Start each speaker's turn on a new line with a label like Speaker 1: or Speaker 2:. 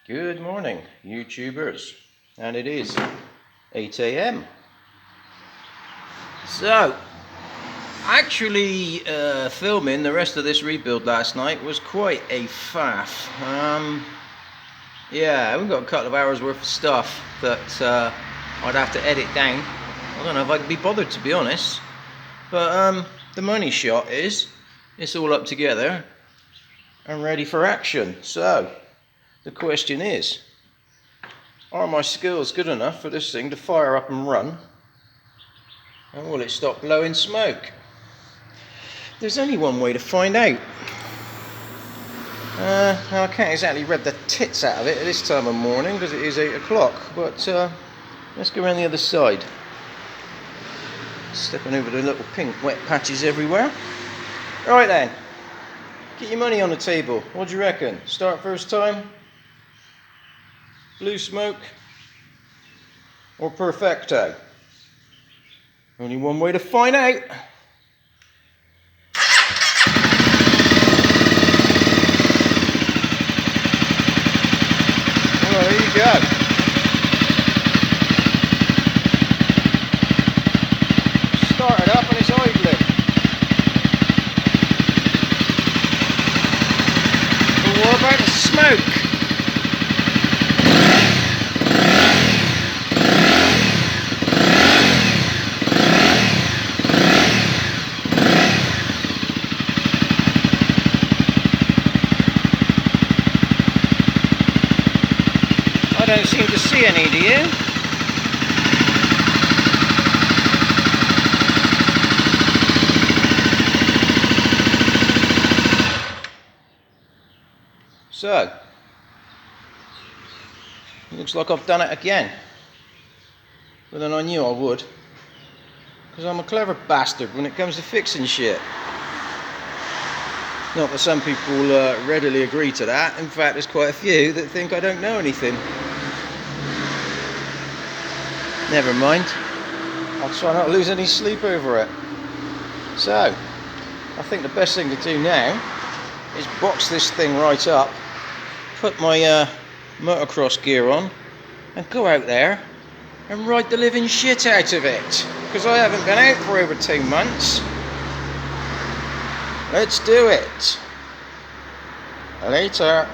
Speaker 1: Good morning, YouTubers, and it is 8 a.m. So, actually filming the rest of this rebuild last night was quite a faff. Yeah, we've got a couple of hours worth of stuff that I'd have to edit down. I don't know if I could be bothered, to be honest. But the money shot is, it's all up together and ready for action. So, the question is, are my skills good enough for this thing to fire up and run? And will it stop blowing smoke? There's only one way to find out. Now I can't exactly rev the tits out of it at this time of morning because it is 8 o'clock, but let's go around the other side. Stepping over the little pink wet patches everywhere. Right then, get your money on the table. What do you reckon? Start first time? Blue smoke? Or perfecto? Only one way to find out. Well, there you go. Started up and it's idling. But what about the smoke? I don't seem to see any, do you? So, looks like I've done it again. But then I knew I would. Because I'm a clever bastard when it comes to fixing shit. Not that some people readily agree to that. In fact, there's quite a few that think I don't know anything. Never mind. I'll try not to lose any sleep over it. So, I think the best thing to do now is box this thing right up, put my motocross gear on, and go out there and ride the living shit out of it. Because I haven't been out for over 2 months. Let's do it. Later.